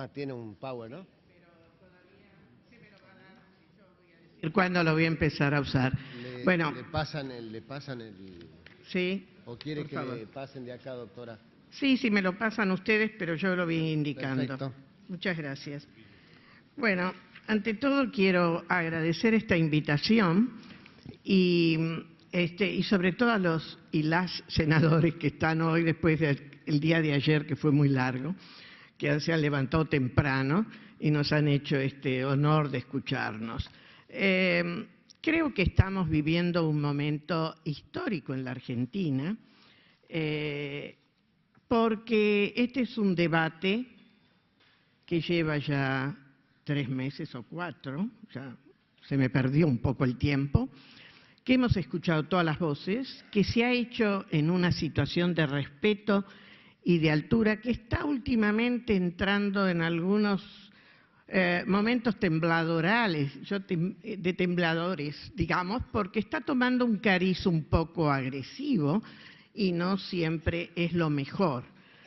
tiene un power, ¿no? ¿Cuándo lo voy a empezar a usar? Bueno. ¿Le pasan el... Sí. ¿O quiere por que favor. le pasen de acá, doctora? Sí, sí, me lo pasan ustedes, pero yo lo voy indicando. Perfecto. Muchas gracias. Bueno, ante todo quiero agradecer esta invitación y sobre todo a los y las senadores que están hoy después del día de ayer, que fue muy largo, que se han levantado temprano y nos han hecho este honor de escucharnos. Creo que estamos viviendo un momento histórico en la Argentina, porque este es un debate que lleva ya 3 meses o 4, ya se me perdió un poco el tiempo, que hemos escuchado todas las voces, que se ha hecho en una situación de respeto y de altura que está últimamente entrando en algunos momentos tembladorales, de tembladores, digamos, porque está tomando un cariz un poco agresivo y no siempre es lo mejor.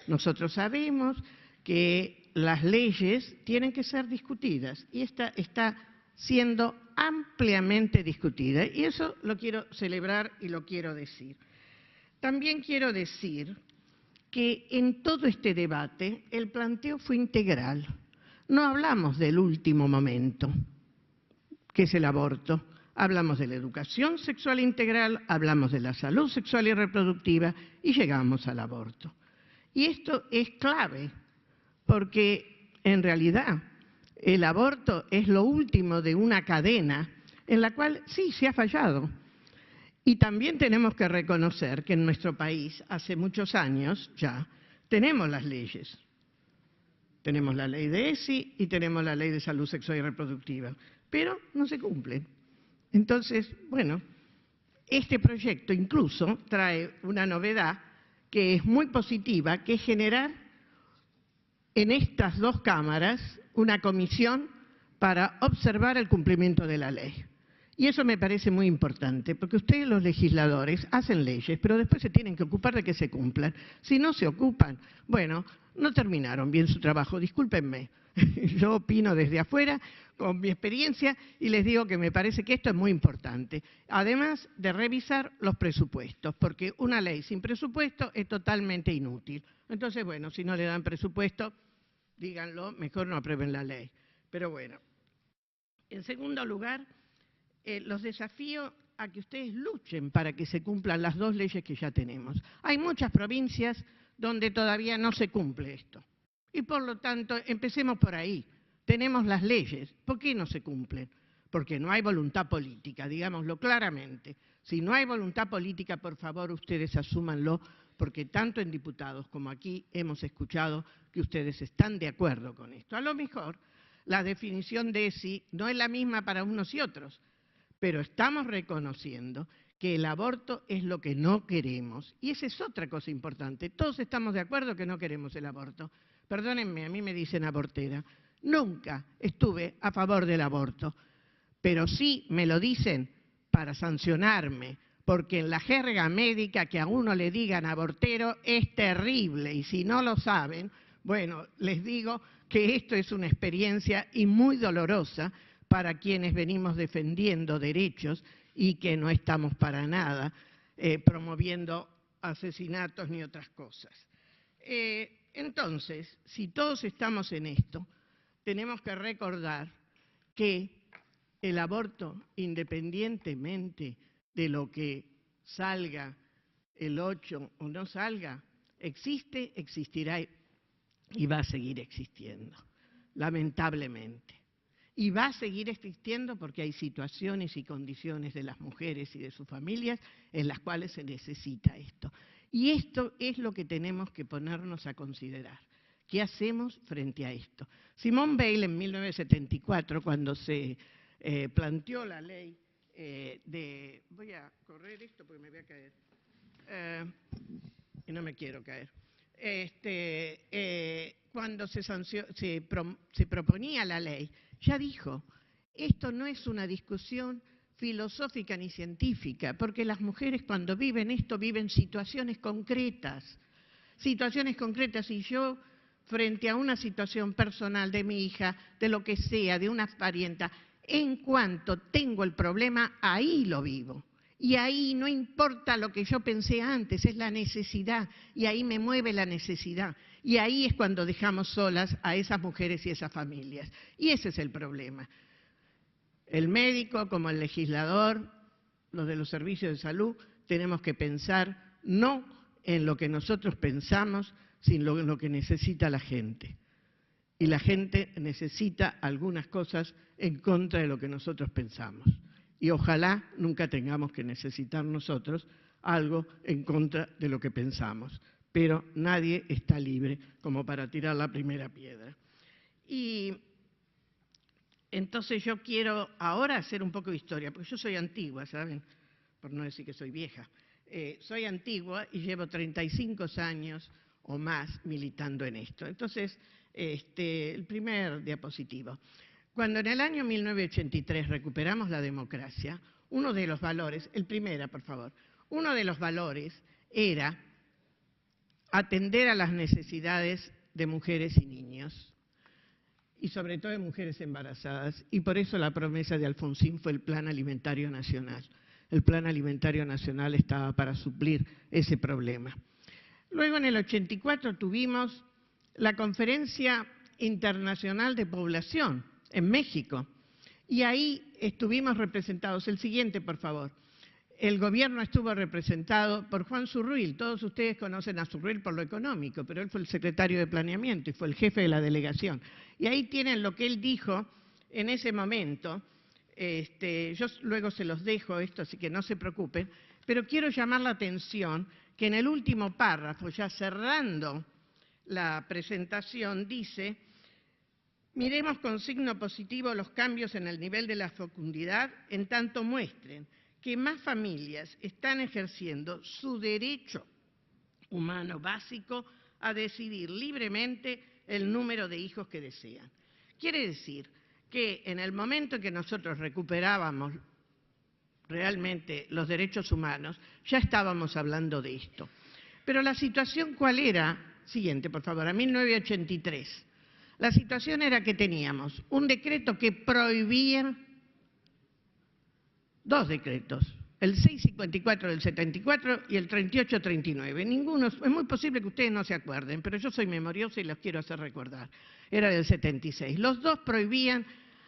Nosotros sabemos que las leyes tienen que ser discutidas y esta está siendo ampliamente discutida y eso lo quiero celebrar y lo quiero decir. También quiero decir que en todo este debate el planteo fue integral. No hablamos del último momento, que es el aborto. Hablamos de la educación sexual integral, hablamos de la salud sexual y reproductiva y llegamos al aborto. Y esto es clave, porque en realidad el aborto es lo último de una cadena en la cual sí se ha fallado. Y también tenemos que reconocer que en nuestro país, hace muchos años ya, tenemos las leyes. Tenemos la ley de ESI y tenemos la ley de salud sexual y reproductiva, pero no se cumplen. Entonces, bueno, este proyecto incluso trae una novedad que es muy positiva, que es generar en estas 2 cámaras una comisión para observar el cumplimiento de la ley. Y eso me parece muy importante, porque ustedes los legisladores hacen leyes, pero después se tienen que ocupar de que se cumplan. Si no se ocupan, bueno, no terminaron bien su trabajo, discúlpenme. Yo opino desde afuera, con mi experiencia, y les digo que me parece que esto es muy importante. Además de revisar los presupuestos, porque una ley sin presupuesto es totalmente inútil. Entonces, bueno, si no le dan presupuesto, díganlo, mejor no aprueben la ley. Pero bueno, en segundo lugar, los desafío a que ustedes luchen para que se cumplan las 2 leyes que ya tenemos. Hay muchas provincias donde todavía no se cumple esto. Y por lo tanto, empecemos por ahí. Tenemos las leyes. ¿Por qué no se cumplen? Porque no hay voluntad política, digámoslo claramente. Si no hay voluntad política, por favor, ustedes asúmanlo, porque tanto en diputados como aquí hemos escuchado que ustedes están de acuerdo con esto. A lo mejor la definición de ESI no es la misma para unos y otros, pero estamos reconociendo que el aborto es lo que no queremos. Y esa es otra cosa importante. Todos estamos de acuerdo que no queremos el aborto. Perdónenme, a mí me dicen abortera. Nunca estuve a favor del aborto, pero sí me lo dicen para sancionarme, porque en la jerga médica que a uno le digan abortero es terrible. Y si no lo saben, bueno, les digo que esto es una experiencia y muy dolorosa para quienes venimos defendiendo derechos y que no estamos para nada promoviendo asesinatos ni otras cosas. Entonces, si todos estamos en esto, tenemos que recordar que el aborto, independientemente de lo que salga el 8 o no salga, existe, existirá y va a seguir existiendo, lamentablemente. Y va a seguir existiendo porque hay situaciones y condiciones de las mujeres y de sus familias en las cuales se necesita esto. Y esto es lo que tenemos que ponernos a considerar. ¿Qué hacemos frente a esto? Simone Weil en 1974, cuando se planteó la ley de... Voy a correr esto porque me voy a caer. Y no me quiero caer. Cuando se proponía la ley, ya dijo, esto no es una discusión filosófica ni científica, porque las mujeres cuando viven esto viven situaciones concretas, y yo frente a una situación personal de mi hija, de lo que sea, de una parienta. En cuanto tengo el problema, ahí lo vivo. Y ahí no importa lo que yo pensé antes, es la necesidad, y ahí me mueve la necesidad. Y ahí es cuando dejamos solas a esas mujeres y esas familias. Y ese es el problema. El médico, como el legislador, los de los servicios de salud, tenemos que pensar no en lo que nosotros pensamos, sino en lo que necesita la gente. Y la gente necesita algunas cosas en contra de lo que nosotros pensamos. Y ojalá nunca tengamos que necesitar nosotros algo en contra de lo que pensamos. Pero nadie está libre como para tirar la primera piedra. Y entonces yo quiero ahora hacer un poco de historia, porque yo soy antigua, ¿saben? Por no decir que soy vieja. Soy antigua y llevo 35 años o más militando en esto. Entonces, el primer diapositivo. Cuando en el año 1983 recuperamos la democracia, uno de los valores, el primero, por favor, uno de los valores era atender a las necesidades de mujeres y niños, y sobre todo de mujeres embarazadas, y por eso la promesa de Alfonsín fue el Plan Alimentario Nacional. El Plan Alimentario Nacional estaba para suplir ese problema. Luego, en el 84, tuvimos la Conferencia Internacional de Población en México, y ahí estuvimos representados. El siguiente, por favor. El gobierno estuvo representado por Juan Zurruil. Todos ustedes conocen a Zurruil por lo económico, pero él fue el secretario de Planeamiento y fue el jefe de la delegación. Y ahí tienen lo que él dijo en ese momento. Yo luego se los dejo esto, así que no se preocupen, pero quiero llamar la atención que en el último párrafo, ya cerrando la presentación, dice: miremos con signo positivo los cambios en el nivel de la fecundidad en tanto muestren que más familias están ejerciendo su derecho humano básico a decidir libremente el número de hijos que desean. Quiere decir que en el momento en que nosotros recuperábamos realmente los derechos humanos, ya estábamos hablando de esto. Pero la situación, ¿cuál era? Siguiente, por favor, a 1983. La situación era que teníamos un decreto que prohibía, dos decretos, el 654 del 74 y el 3839. Ninguno, es muy posible que ustedes no se acuerden, pero yo soy memoriosa y los quiero hacer recordar. Era del 76. Los dos prohibían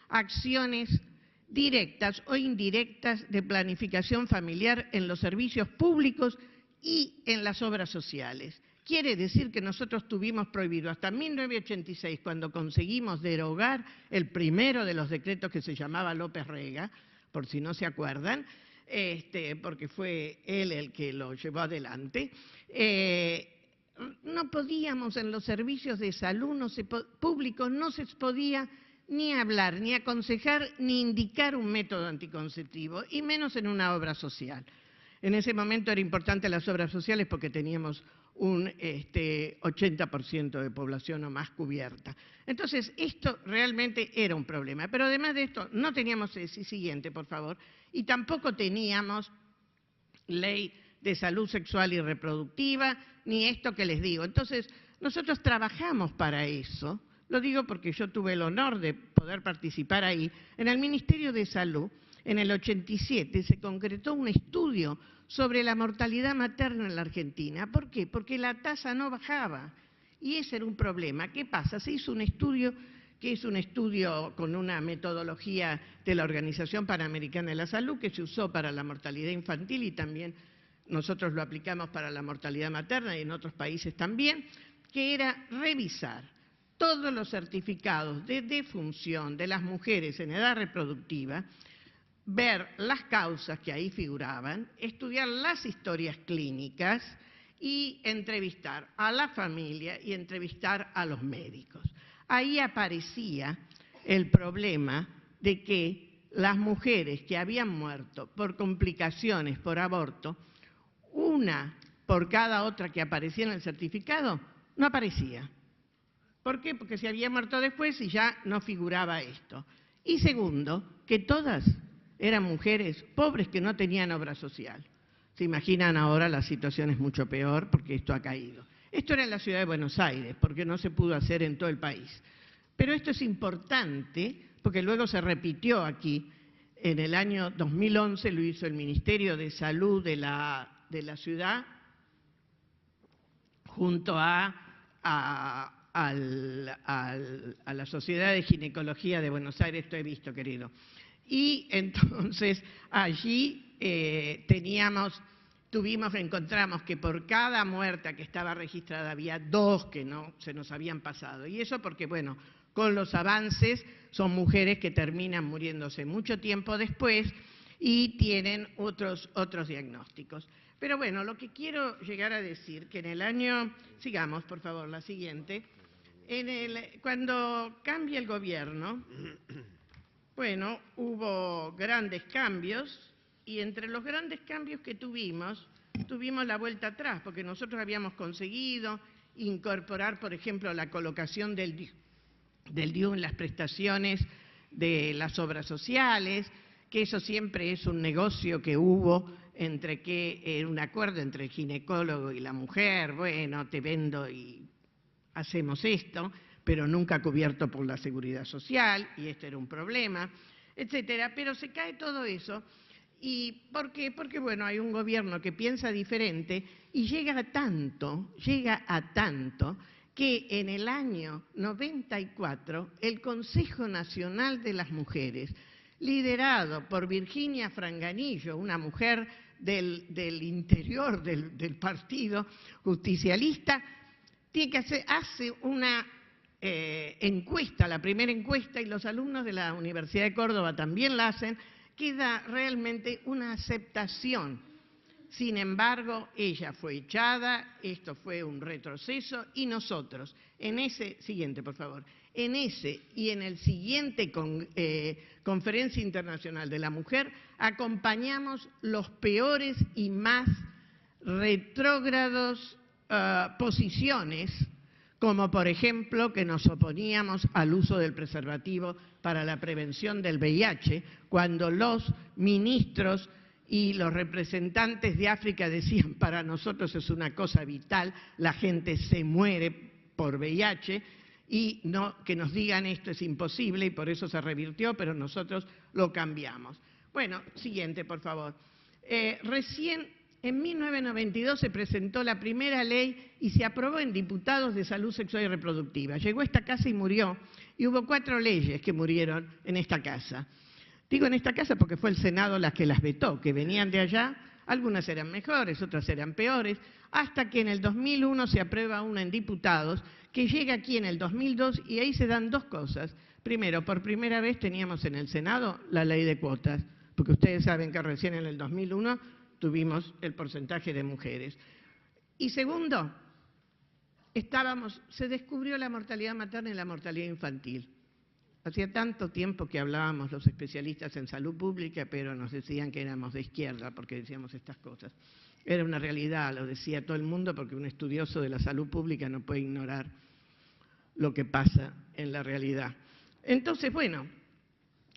acciones directas o indirectas de planificación familiar en los servicios públicos y en las obras sociales. Quiere decir que nosotros tuvimos prohibido hasta 1986, cuando conseguimos derogar el primero de los decretos que se llamaba López Rega, por si no se acuerdan, porque fue él el que lo llevó adelante. No podíamos en los servicios de salud públicos, no se podía ni hablar, ni aconsejar, ni indicar un método anticonceptivo, y menos en una obra social. En ese momento era importante las obras sociales porque teníamos un 80% de población o más cubierta. Entonces, esto realmente era un problema. Pero además de esto, no teníamos ese siguiente, por favor, y tampoco teníamos ley de salud sexual y reproductiva, ni esto que les digo. Entonces, nosotros trabajamos para eso. Lo digo porque yo tuve el honor de poder participar ahí. En el Ministerio de Salud, en el 87, se concretó un estudio sobre la mortalidad materna en la Argentina. ¿Por qué? Porque la tasa no bajaba y ese era un problema. ¿Qué pasa? Se hizo un estudio, que es un estudio con una metodología de la Organización Panamericana de la Salud, que se usó para la mortalidad infantil y también nosotros lo aplicamos para la mortalidad materna y en otros países también, que era revisar todos los certificados de defunción de las mujeres en edad reproductiva, ver las causas que ahí figuraban, estudiar las historias clínicas y entrevistar a la familia y entrevistar a los médicos. Ahí aparecía el problema de que las mujeres que habían muerto por complicaciones, por aborto, una por cada otra que aparecía en el certificado, no aparecía. ¿Por qué? Porque se había muerto después y ya no figuraba esto. Y segundo, que todas eran mujeres pobres que no tenían obra social. Se imaginan ahora la situación es mucho peor porque esto ha caído. Esto era en la ciudad de Buenos Aires, porque no se pudo hacer en todo el país. Pero esto es importante, porque luego se repitió aquí. En el año 2011 lo hizo el Ministerio de Salud de la ciudad, junto a la Sociedad de Ginecología de Buenos Aires, esto he visto, querido. Y entonces allí encontramos que por cada muerta que estaba registrada había 2 que no se nos habían pasado. Y eso porque, bueno, con los avances son mujeres que terminan muriéndose mucho tiempo después y tienen otros diagnósticos. Pero bueno, lo que quiero llegar a decir, que en el año, sigamos por favor, la siguiente, cuando cambia el gobierno, bueno, hubo grandes cambios y entre los grandes cambios que tuvimos la vuelta atrás, porque nosotros habíamos conseguido incorporar, por ejemplo, la colocación del DIU en las prestaciones de las obras sociales, que eso siempre es un negocio que hubo un acuerdo entre el ginecólogo y la mujer, bueno, te vendo y hacemos esto, pero nunca cubierto por la seguridad social, y este era un problema, etcétera. Pero se cae todo eso. ¿Y por qué? Porque, bueno, hay un gobierno que piensa diferente y llega a tanto que en el año 94 el Consejo Nacional de las Mujeres, liderado por Virginia Franganillo, una mujer del interior del partido justicialista, hace una encuesta, la primera encuesta, y los alumnos de la Universidad de Córdoba también la hacen, que da realmente una aceptación. Sin embargo, ella fue echada, esto fue un retroceso, y nosotros, en ese siguiente, por favor, en ese y en el siguiente Conferencia Internacional de la Mujer, acompañamos los peores y más retrógrados posiciones, como por ejemplo que nos oponíamos al uso del preservativo para la prevención del VIH, cuando los ministros y los representantes de África decían, para nosotros es una cosa vital, la gente se muere por VIH, y no, que nos digan esto es imposible, y por eso se revirtió, pero nosotros lo cambiamos. Bueno, siguiente, por favor. Recién en 1992 se presentó la primera ley y se aprobó en diputados de salud sexual y reproductiva. Llegó a esta casa y murió, y hubo 4 leyes que murieron en esta casa. Digo en esta casa porque fue el Senado las que las vetó, que venían de allá, algunas eran mejores, otras eran peores, hasta que en el 2001 se aprueba una en diputados, que llega aquí en el 2002, y ahí se dan 2 cosas. Primero, por primera vez teníamos en el Senado la ley de cuotas, porque ustedes saben que recién en el 2001 tuvimos el porcentaje de mujeres. Y segundo, se descubrió la mortalidad materna y la mortalidad infantil. Hacía tanto tiempo que hablábamos los especialistas en salud pública, pero nos decían que éramos de izquierda porque decíamos estas cosas. Era una realidad, lo decía todo el mundo, porque un estudioso de la salud pública no puede ignorar lo que pasa en la realidad. Entonces, bueno,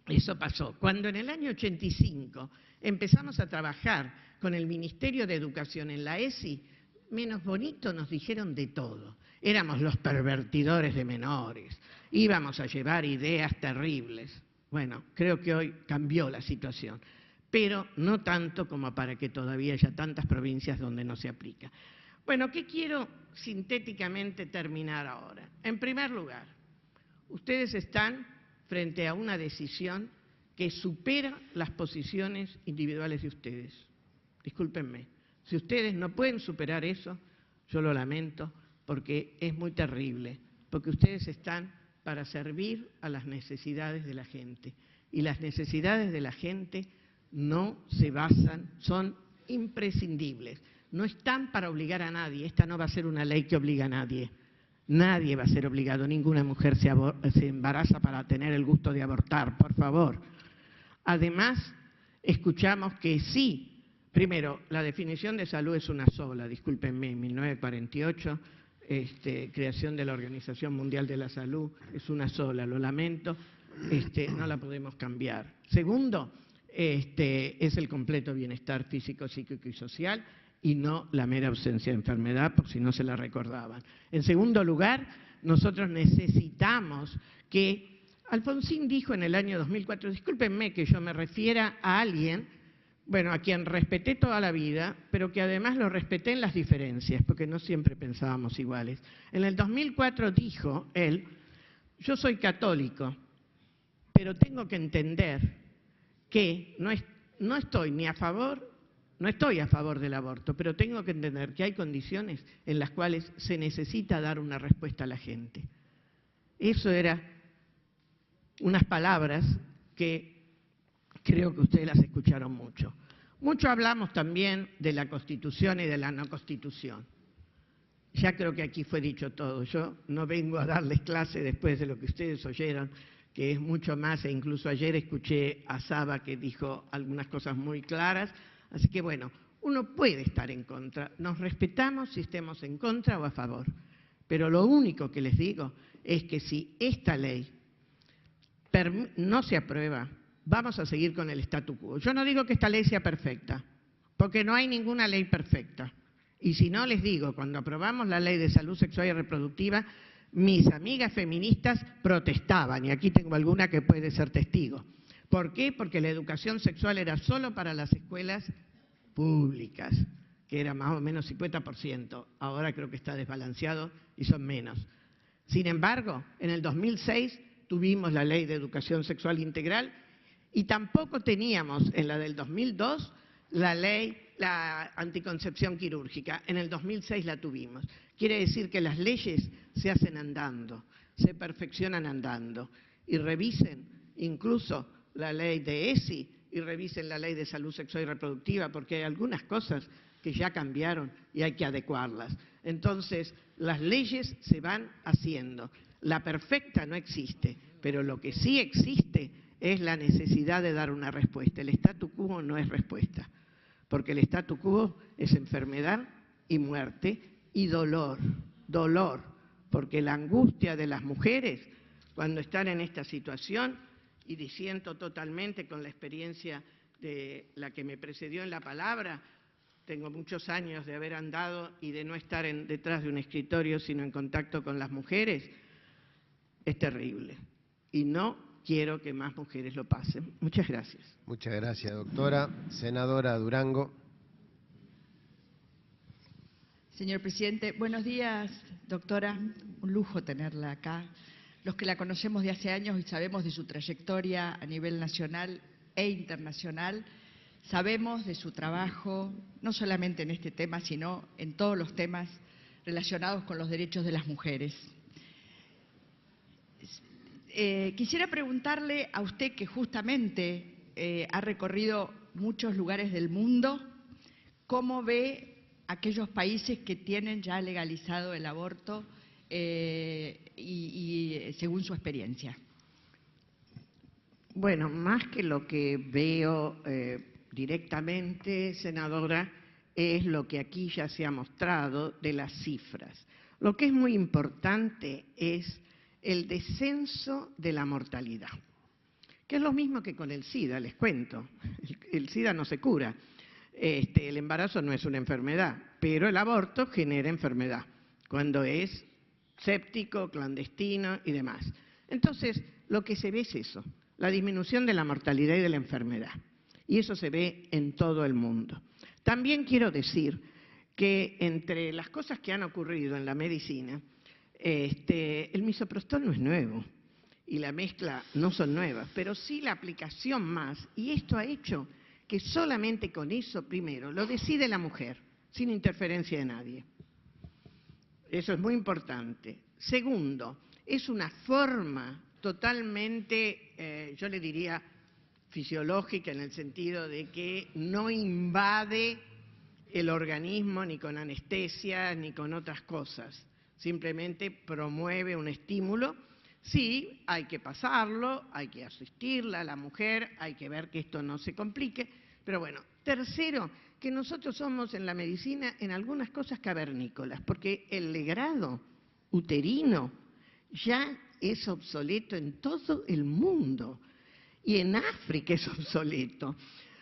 eso pasó. Cuando en el año 85 empezamos a trabajar con el Ministerio de Educación en la ESI, menos bonito nos dijeron de todo. Éramos los pervertidores de menores, íbamos a llevar ideas terribles. Bueno, creo que hoy cambió la situación, pero no tanto como para que todavía haya tantas provincias donde no se aplica. Bueno, ¿qué quiero sintéticamente terminar ahora? En primer lugar, ustedes están frente a una decisión que supera las posiciones individuales de ustedes. Discúlpenme, si ustedes no pueden superar eso, yo lo lamento, porque es muy terrible, porque ustedes están para servir a las necesidades de la gente, y las necesidades de la gente no se basan, son imprescindibles, no están para obligar a nadie. Esta no va a ser una ley que obliga a nadie. Nadie va a ser obligado, ninguna mujer se embaraza para tener el gusto de abortar, por favor. Además, escuchamos que sí, primero, la definición de salud es una sola, discúlpenme, en 1948, creación de la Organización Mundial de la Salud, es una sola, lo lamento, no la podemos cambiar. Segundo, es el completo bienestar físico, psíquico y social, y no la mera ausencia de enfermedad, por si no se la recordaban. En segundo lugar, nosotros necesitamos que, Alfonsín dijo en el año 2004, discúlpenme que yo me refiera a alguien, bueno, a quien respeté toda la vida, pero que además lo respeté en las diferencias, porque no siempre pensábamos iguales. En el 2004 dijo él, yo soy católico, pero tengo que entender que no estoy a favor del aborto, pero tengo que entender que hay condiciones en las cuales se necesita dar una respuesta a la gente. Eso era unas palabras que creo que ustedes las escucharon mucho. Mucho hablamos también de la Constitución y de la no Constitución. Ya creo que aquí fue dicho todo. Yo no vengo a darles clase después de lo que ustedes oyeron, que es mucho más, e incluso ayer escuché a Saba que dijo algunas cosas muy claras. Así que bueno, uno puede estar en contra. Nos respetamos si estemos en contra o a favor. Pero lo único que les digo es que si esta ley no se aprueba, vamos a seguir con el statu quo. Yo no digo que esta ley sea perfecta, porque no hay ninguna ley perfecta. Y si no, les digo, cuando aprobamos la ley de salud sexual y reproductiva, mis amigas feministas protestaban, y aquí tengo alguna que puede ser testigo. ¿Por qué? Porque la educación sexual era solo para las escuelas públicas, que era más o menos 50%. Ahora creo que está desbalanceado y son menos. Sin embargo, en el 2006 tuvimos la ley de educación sexual integral y tampoco teníamos en la del 2002 la anticoncepción quirúrgica. En el 2006 la tuvimos. Quiere decir que las leyes se hacen andando, se perfeccionan andando. Y revisen incluso la ley de ESI y revisen la ley de salud sexual y reproductiva, porque hay algunas cosas que ya cambiaron y hay que adecuarlas. Entonces, las leyes se van haciendo. La perfecta no existe, pero lo que sí existe es la necesidad de dar una respuesta. El statu quo no es respuesta, porque el statu quo es enfermedad y muerte y dolor, porque la angustia de las mujeres cuando están en esta situación, y disiento totalmente con la experiencia de la que me precedió en la palabra, tengo muchos años de haber andado y de no estar detrás de un escritorio, sino en contacto con las mujeres, es terrible. Y no quiero que más mujeres lo pasen. Muchas gracias. Muchas gracias, doctora. Senadora Durango. Señor presidente, buenos días, doctora. Un lujo tenerla acá. Los que la conocemos de hace años y sabemos de su trayectoria a nivel nacional e internacional, sabemos de su trabajo, no solamente en este tema, sino en todos los temas relacionados con los derechos de las mujeres. Quisiera preguntarle a usted, que justamente ha recorrido muchos lugares del mundo, ¿cómo ve aquellos países que tienen ya legalizado el aborto y según su experiencia? Bueno, más que lo que veo directamente, senadora, es lo que aquí ya se ha mostrado de las cifras. Lo que es muy importante es el descenso de la mortalidad, que es lo mismo que con el SIDA, les cuento. El SIDA no se cura, el embarazo no es una enfermedad, pero el aborto genera enfermedad, cuando es séptico, clandestino y demás. Entonces, lo que se ve es eso, la disminución de la mortalidad y de la enfermedad. Y eso se ve en todo el mundo. También quiero decir que entre las cosas que han ocurrido en la medicina, el misoprostol no es nuevo y la mezcla no son nuevas, pero sí la aplicación más, y esto ha hecho que solamente con eso, primero, lo decide la mujer, sin interferencia de nadie. Eso es muy importante. Segundo, es una forma totalmente, yo le diría, fisiológica, en el sentido de que no invade el organismo ni con anestesia ni con otras cosas. Simplemente promueve un estímulo. Sí, hay que pasarlo, hay que asistirla a la mujer, hay que ver que esto no se complique. Pero bueno, tercero, que nosotros somos en la medicina en algunas cosas cavernícolas, porque el legrado uterino ya es obsoleto en todo el mundo y en África es obsoleto.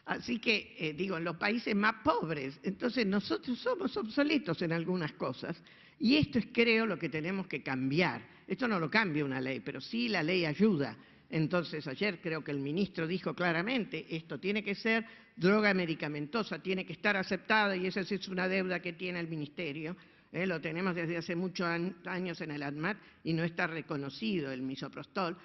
Así que, digo, en los países más pobres, entonces nosotros somos obsoletos en algunas cosas y esto es, creo, lo que tenemos que cambiar. Esto no lo cambia una ley, pero sí la ley ayuda. Entonces, ayer creo que el ministro dijo claramente, esto tiene que ser droga medicamentosa, tiene que estar aceptada y esa es una deuda que tiene el ministerio. Lo tenemos desde hace muchos años en el ANMAT y no está reconocido el misoprostol.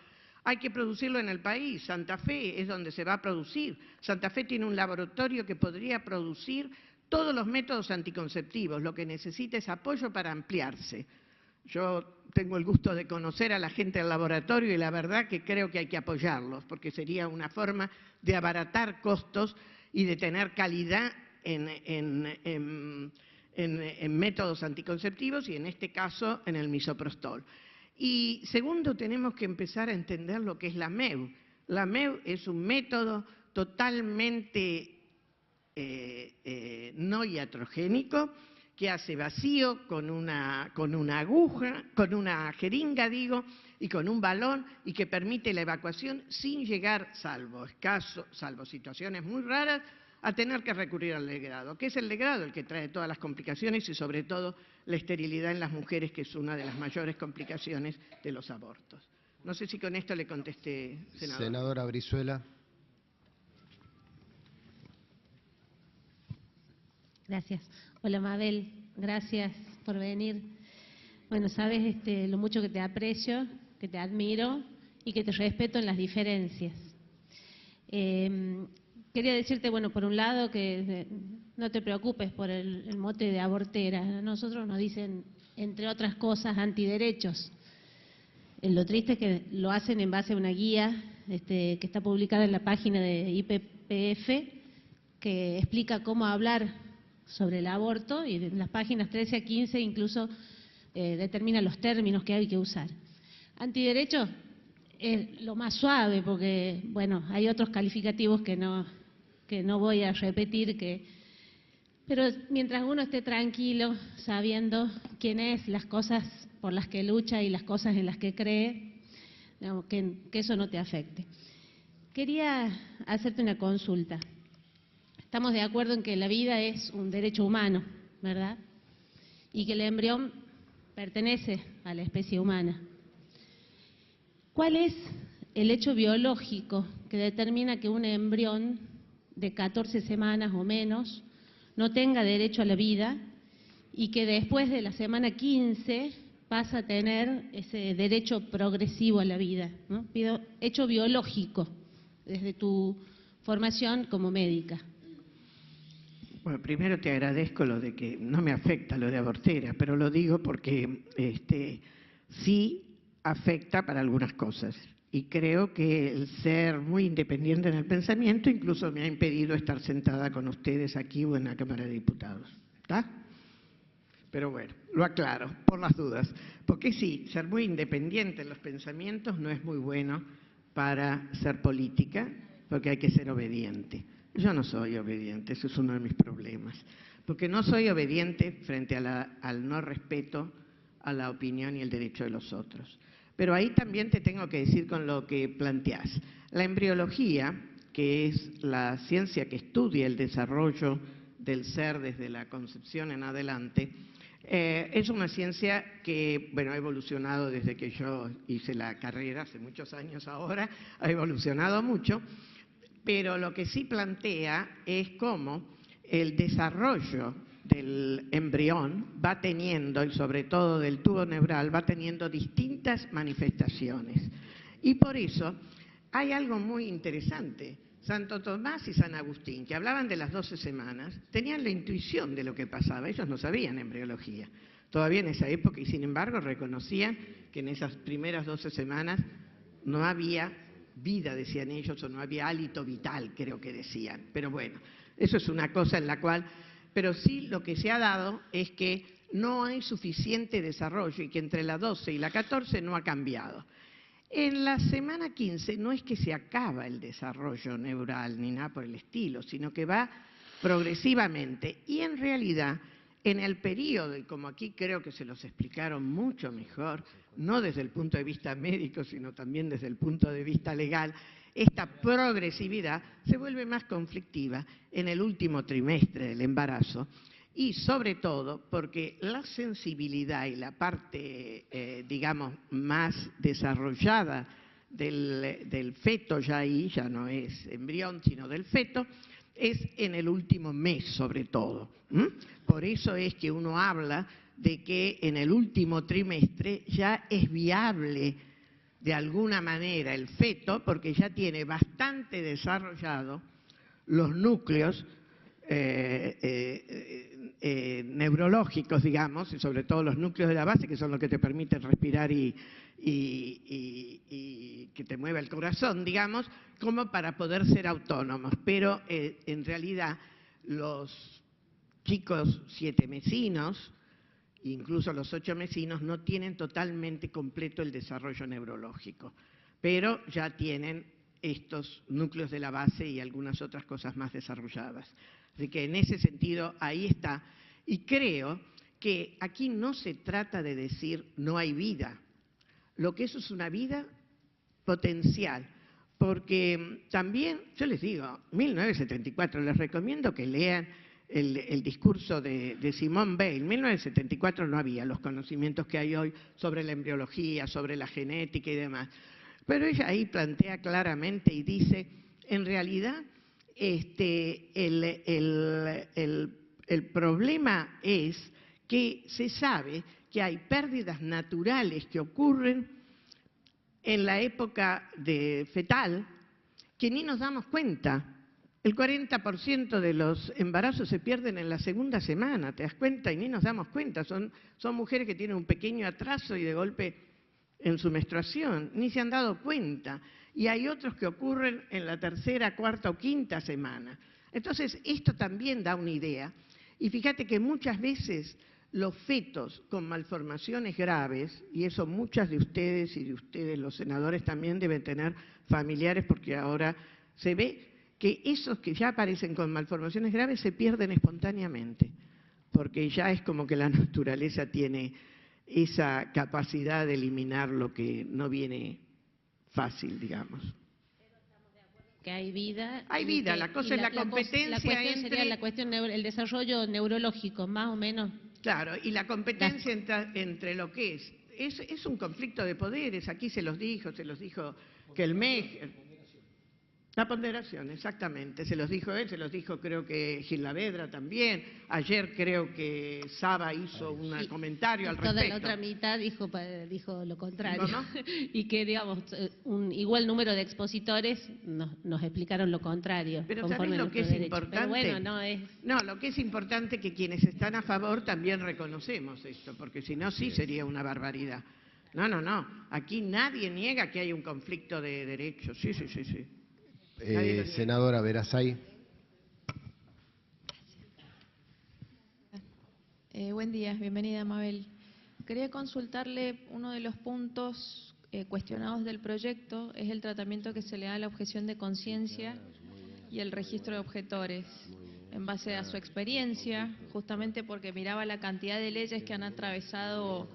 Hay que producirlo en el país. Santa Fe es donde se va a producir. Santa Fe tiene un laboratorio que podría producir todos los métodos anticonceptivos. Lo que necesita es apoyo para ampliarse. Yo tengo el gusto de conocer a la gente del laboratorio y la verdad que creo que hay que apoyarlos, porque sería una forma de abaratar costos y de tener calidad en métodos anticonceptivos y en este caso en el misoprostol. Y segundo, tenemos que empezar a entender lo que es la MEU. La MEU es un método totalmente no iatrogénico que hace vacío con una aguja, con una jeringa, digo, y con un balón y que permite la evacuación sin llegar, salvo situaciones muy raras, a tener que recurrir al legrado. ¿Qué es el legrado? El que trae todas las complicaciones y sobre todo la esterilidad en las mujeres, que es una de las mayores complicaciones de los abortos. No sé si con esto le contesté, senador. Senadora Brizuela. Gracias. Hola Mabel, gracias por venir. Bueno, sabes lo mucho que te aprecio, que te admiro y que te respeto en las diferencias. Quería decirte, bueno, por un lado que no te preocupes por el mote de abortera. A nosotros nos dicen, entre otras cosas, antiderechos. Lo triste es que lo hacen en base a una guía que está publicada en la página de IPPF, que explica cómo hablar sobre el aborto, y en las páginas 13 a 15 incluso determina los términos que hay que usar. Antiderechos es lo más suave, porque, bueno, hay otros calificativos que no voy a repetir, pero mientras uno esté tranquilo, sabiendo quién es, las cosas por las que lucha y las cosas en las que cree, digamos, que eso no te afecte. Quería hacerte una consulta. Estamos de acuerdo en que la vida es un derecho humano, ¿verdad? Y que el embrión pertenece a la especie humana. ¿Cuál es el hecho biológico que determina que un embrión de 14 semanas o menos no tenga derecho a la vida y que después de la semana 15 pasa a tener ese derecho progresivo a la vida, ¿no? Pido hecho biológico desde tu formación como médica. Bueno, primero te agradezco lo de que no me afecta lo de abortera, pero lo digo porque sí afecta para algunas cosas. Y creo que el ser muy independiente en el pensamiento incluso me ha impedido estar sentada con ustedes aquí o en la Cámara de Diputados. ¿Está? Pero bueno, lo aclaro, por las dudas. Porque sí, ser muy independiente en los pensamientos no es muy bueno para ser política, porque hay que ser obediente. Yo no soy obediente, eso es uno de mis problemas. Porque no soy obediente frente al no respeto a la opinión y el derecho de los otros. Pero ahí también te tengo que decir con lo que planteás. La embriología, que es la ciencia que estudia el desarrollo del ser desde la concepción en adelante, es una ciencia que, bueno, ha evolucionado desde que yo hice la carrera, hace muchos años ahora, ha evolucionado mucho, pero lo que sí plantea es cómo el desarrollo del embrión va teniendo, y sobre todo del tubo neural, va teniendo distintas manifestaciones. Y por eso hay algo muy interesante. Santo Tomás y San Agustín, que hablaban de las 12 semanas, tenían la intuición de lo que pasaba. Ellos no sabían embriología todavía en esa época y sin embargo reconocían que en esas primeras 12 semanas no había vida, decían ellos, o no había hálito vital, creo que decían. Pero bueno, eso es una cosa en la cual... Pero sí lo que se ha dado es que no hay suficiente desarrollo y que entre la 12 y la 14 no ha cambiado. En la semana 15 no es que se acaba el desarrollo neural ni nada por el estilo, sino que va progresivamente. Y en realidad en el periodo, y como aquí creo que se los explicaron mucho mejor, no desde el punto de vista médico, sino también desde el punto de vista legal, esta progresividad se vuelve más conflictiva en el último trimestre del embarazo, y sobre todo porque la sensibilidad y la parte, digamos, más desarrollada del feto, ya ahí ya no es embrión, sino del feto, es en el último mes sobre todo. Por eso es que uno habla de que en el último trimestre ya es viable de alguna manera el feto, porque ya tiene bastante desarrollado los núcleos neurológicos, digamos, y sobre todo los núcleos de la base, que son los que te permiten respirar y que te mueva el corazón, digamos, como para poder ser autónomos. Pero en realidad los chicos 7 mesinos, incluso los 8 mesinos, no tienen totalmente completo el desarrollo neurológico, pero ya tienen estos núcleos de la base y algunas otras cosas más desarrolladas. Así que en ese sentido ahí está. Y creo que aquí no se trata de decir no hay vida. Lo que eso es una vida potencial. Porque también, yo les digo, 1974, les recomiendo que lean el discurso de Simone Weil. En 1974 no había los conocimientos que hay hoy sobre la embriología, sobre la genética y demás. Pero ella ahí plantea claramente y dice, en realidad, el problema es que se sabe que hay pérdidas naturales que ocurren en la época fetal que ni nos damos cuenta. El 40% de los embarazos se pierden en la segunda semana, ¿te das cuenta? Y ni nos damos cuenta. Son mujeres que tienen un pequeño atraso y de golpe en su menstruación, ni se han dado cuenta. Y hay otros que ocurren en la tercera, cuarta o quinta semana. Entonces, esto también da una idea. Y fíjate que muchas veces los fetos con malformaciones graves, y eso muchas de ustedes y de ustedes los senadores también deben tener familiares, porque ahora se ve que esos que ya aparecen con malformaciones graves se pierden espontáneamente, porque ya es como que la naturaleza tiene esa capacidad de eliminar lo que no viene fácil, digamos. Que hay vida. Hay vida, la cosa es la competencia la cuestión entre... sería la cuestión, el desarrollo neurológico, más o menos. Claro, y la competencia entre lo que es un conflicto de poderes. Aquí se los dijo que el MEG... La ponderación, exactamente. Se los dijo él, se los dijo creo que Gil Lavedra también. Ayer creo que Saba hizo un comentario al respecto. Toda la otra mitad dijo lo contrario. ¿No? Y que, digamos, un igual número de expositores nos explicaron lo contrario. Pero ¿sabés lo que es importante? Pero bueno, no es... No, lo que es importante es que quienes están a favor también reconocemos esto, porque si no, sí sería una barbaridad. No. Aquí nadie niega que hay un conflicto de derechos. Sí. Senadora Verazay. Buen día, bienvenida Mabel. Quería consultarle uno de los puntos cuestionados del proyecto, es el tratamiento que se le da a la objeción de conciencia y el registro de objetores. En base a su experiencia, justamente porque miraba la cantidad de leyes que han atravesado,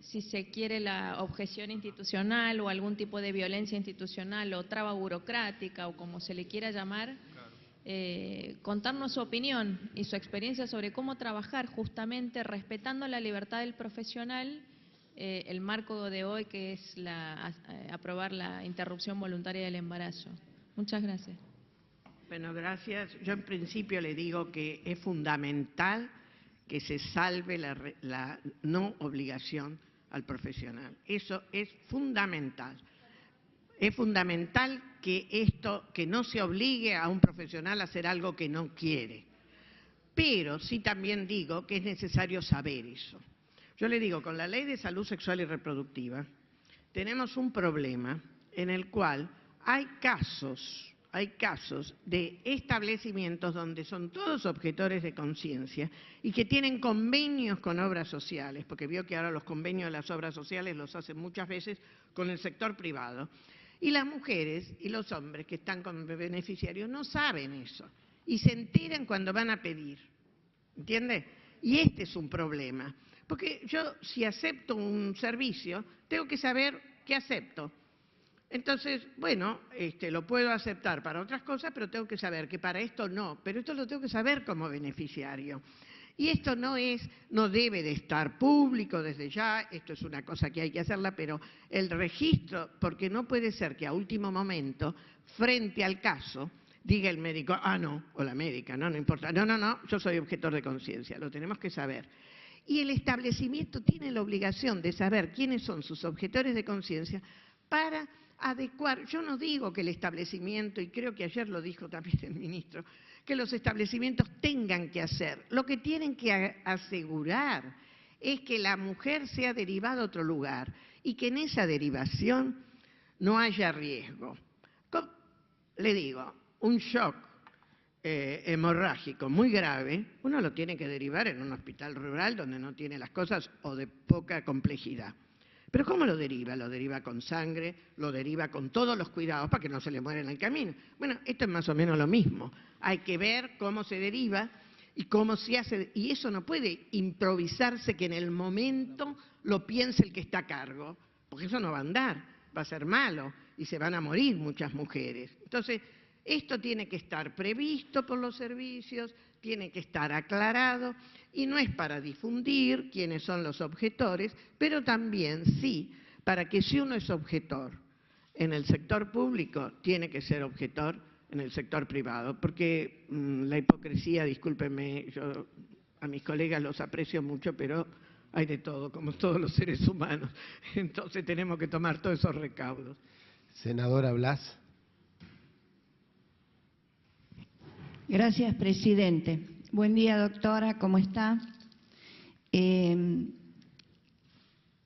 si se quiere, la objeción institucional o algún tipo de violencia institucional o traba burocrática o como se le quiera llamar, contarnos su opinión y su experiencia sobre cómo trabajar justamente respetando la libertad del profesional, el marco de hoy que es aprobar la interrupción voluntaria del embarazo. Muchas gracias. Bueno, gracias. Yo en principio le digo que es fundamental que se salve la no obligación al profesional. Eso es fundamental. Es fundamental que no se obligue a un profesional a hacer algo que no quiere. Pero sí también digo que es necesario saber eso. Yo le digo, con la Ley de Salud Sexual y Reproductiva tenemos un problema en el cual hay casos de establecimientos donde son todos objetores de conciencia y que tienen convenios con obras sociales, porque vio que ahora los convenios de las obras sociales los hacen muchas veces con el sector privado. Y las mujeres y los hombres que están como beneficiarios no saben eso y se enteran cuando van a pedir, ¿entiende? Y este es un problema, porque yo si acepto un servicio, tengo que saber qué acepto. Entonces, bueno, lo puedo aceptar para otras cosas, pero tengo que saber que para esto no, pero esto lo tengo que saber como beneficiario. Y esto no debe de estar público desde ya, esto es una cosa que hay que hacerla, pero el registro, porque no puede ser que a último momento, frente al caso, diga el médico, no, o la médica, no importa, no, yo soy objetor de conciencia, lo tenemos que saber. Y el establecimiento tiene la obligación de saber quiénes son sus objetores de conciencia para adecuar. Yo no digo que el establecimiento, y creo que ayer lo dijo también el ministro, que los establecimientos tengan que hacer. Lo que tienen que asegurar es que la mujer sea derivada a otro lugar y que en esa derivación no haya riesgo. Le digo, un shock hemorrágico muy grave, uno lo tiene que derivar en un hospital rural donde no tiene las cosas o de poca complejidad. Pero ¿cómo lo deriva? Lo deriva con sangre, lo deriva con todos los cuidados para que no se le muera en el camino. Bueno, esto es más o menos lo mismo. Hay que ver cómo se deriva y cómo se hace. Y eso no puede improvisarse que en el momento lo piense el que está a cargo, porque eso no va a andar, va a ser malo y se van a morir muchas mujeres. Entonces, esto tiene que estar previsto por los servicios, tiene que estar aclarado y no es para difundir quiénes son los objetores, pero también sí para que si uno es objetor en el sector público, tiene que ser objetor en el sector privado, porque la hipocresía, discúlpenme, yo a mis colegas los aprecio mucho, pero hay de todo, como todos los seres humanos, entonces tenemos que tomar todos esos recaudos. Senadora Blas. Gracias, presidente. Buen día, doctora, ¿cómo está?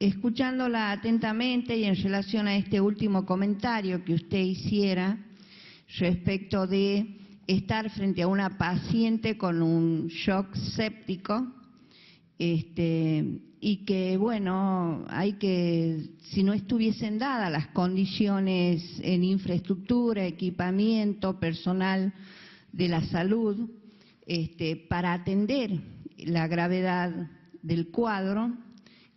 Escuchándola atentamente y en relación a este último comentario que usted hiciera respecto de estar frente a una paciente con un shock séptico, y que, bueno, si no estuviesen dadas las condiciones en infraestructura, equipamiento, personal de la salud, para atender la gravedad del cuadro,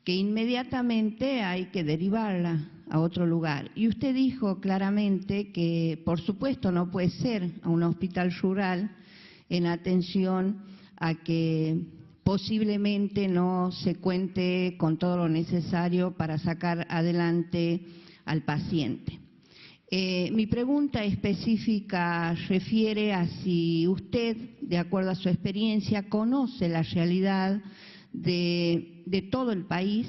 que inmediatamente hay que derivarla a otro lugar. Y usted dijo claramente que, por supuesto, no puede ser a un hospital rural en atención a que posiblemente no se cuente con todo lo necesario para sacar adelante al paciente. Mi pregunta específica refiere a si usted, de acuerdo a su experiencia, conoce la realidad de todo el país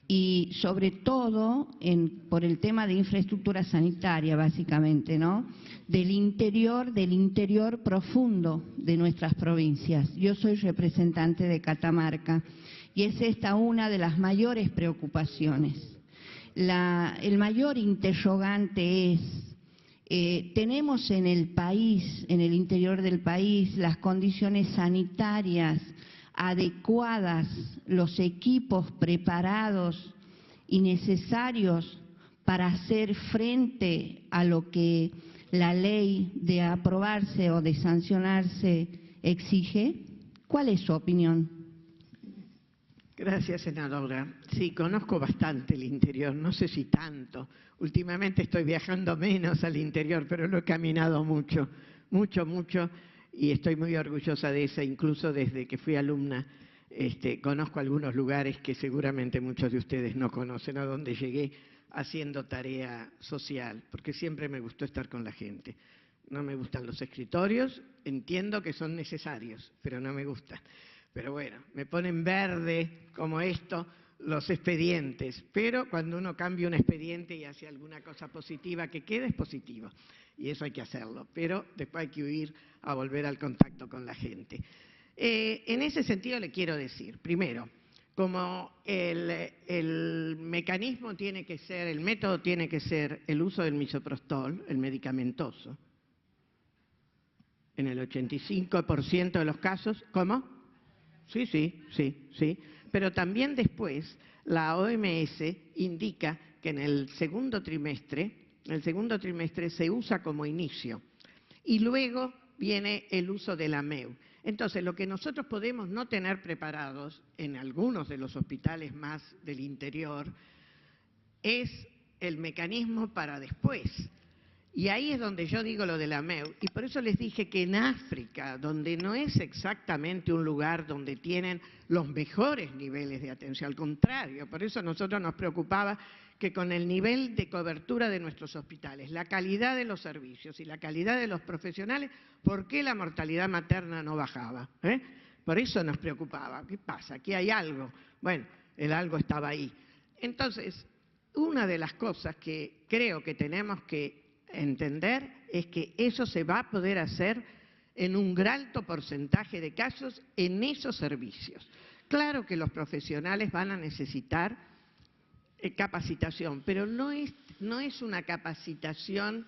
y sobre todo por el tema de infraestructura sanitaria, básicamente, ¿no? Del interior profundo de nuestras provincias. Yo soy representante de Catamarca y es esta una de las mayores preocupaciones. El mayor interrogante es, ¿tenemos en el país, en el interior del país, las condiciones sanitarias adecuadas, los equipos preparados y necesarios para hacer frente a lo que la ley de aprobarse o de sancionarse exige? ¿Cuál es su opinión? Gracias, senadora. Sí, conozco bastante el interior, no sé si tanto. Últimamente estoy viajando menos al interior, pero lo he caminado mucho, y estoy muy orgullosa de eso, incluso desde que fui alumna. Conozco algunos lugares que seguramente muchos de ustedes no conocen, a donde llegué haciendo tarea social, porque siempre me gustó estar con la gente. No me gustan los escritorios, entiendo que son necesarios, pero no me gustan. Pero bueno, me ponen verde como esto los expedientes, pero cuando uno cambia un expediente y hace alguna cosa positiva que quede, es positivo, y eso hay que hacerlo, pero después hay que huir a volver al contacto con la gente. En ese sentido le quiero decir, primero, como el mecanismo tiene que ser, el método tiene que ser el uso del misoprostol, el medicamentoso, en el 85% de los casos, ¿cómo? Sí. Pero también después la OMS indica que en el segundo trimestre se usa como inicio y luego viene el uso de la MEU. Entonces, lo que nosotros podemos no tener preparados en algunos de los hospitales más del interior es el mecanismo para después. Y ahí es donde yo digo lo de la MEU. Y por eso les dije que en África, donde no es exactamente un lugar donde tienen los mejores niveles de atención, al contrario, por eso a nosotros nos preocupaba que con el nivel de cobertura de nuestros hospitales, la calidad de los servicios y la calidad de los profesionales, ¿por qué la mortalidad materna no bajaba? Por eso nos preocupaba. ¿Qué pasa? Aquí hay algo. Bueno, el algo estaba ahí. Entonces, una de las cosas que creo que tenemos que entender es que eso se va a poder hacer en un alto porcentaje de casos en esos servicios. Claro que los profesionales van a necesitar capacitación, pero no es una capacitación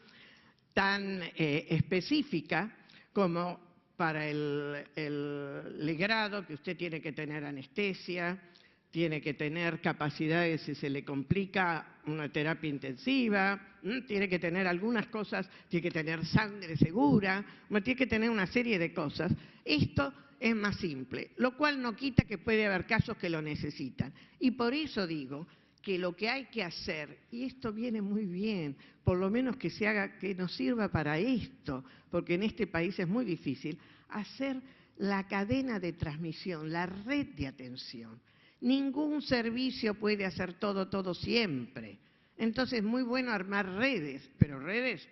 tan específica como para el legrado, que usted tiene que tener anestesia, tiene que tener capacidades si se le complica una terapia intensiva, tiene que tener algunas cosas, tiene que tener sangre segura, tiene que tener una serie de cosas. Esto es más simple, lo cual no quita que puede haber casos que lo necesitan. Y por eso digo que lo que hay que hacer, y esto viene muy bien, por lo menos que se haga, que nos sirva para esto, porque en este país es muy difícil, hacer la cadena de transmisión, la red de atención. Ningún servicio puede hacer todo siempre. Entonces es muy bueno armar redes, pero redes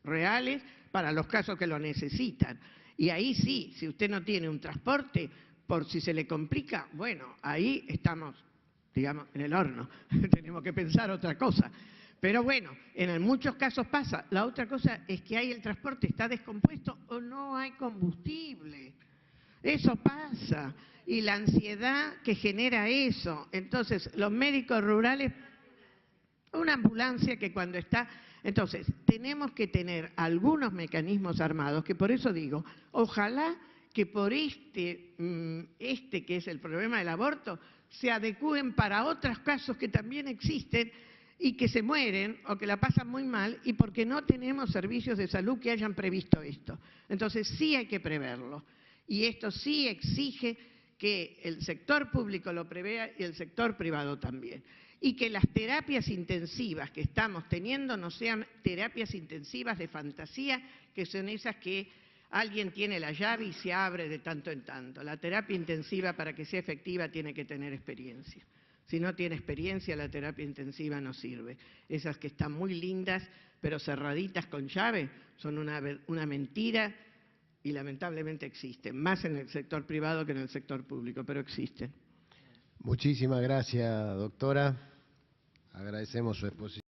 reales para los casos que lo necesitan. Y ahí sí, si usted no tiene un transporte, por si se le complica, bueno, ahí estamos, digamos, en el horno. Tenemos que pensar otra cosa. Pero bueno, en muchos casos pasa. La otra cosa es que ahí el transporte está descompuesto o no hay combustible. Eso pasa. Y la ansiedad que genera eso. Entonces, los médicos rurales, una ambulancia que cuando está... Entonces, tenemos que tener algunos mecanismos armados, que por eso digo, ojalá que por este que es el problema del aborto, se adecúen para otros casos que también existen y que se mueren o que la pasan muy mal y porque no tenemos servicios de salud que hayan previsto esto. Entonces, sí hay que preverlo. Y esto sí exige que el sector público lo prevea y el sector privado también. Y que las terapias intensivas que estamos teniendo no sean terapias intensivas de fantasía, que son esas que alguien tiene la llave y se abre de tanto en tanto. La terapia intensiva, para que sea efectiva, tiene que tener experiencia. Si no tiene experiencia, la terapia intensiva no sirve. Esas que están muy lindas, pero cerraditas con llave, son una mentira. Y lamentablemente existen, más en el sector privado que en el sector público, pero existen. Muchísimas gracias, doctora. Agradecemos su exposición.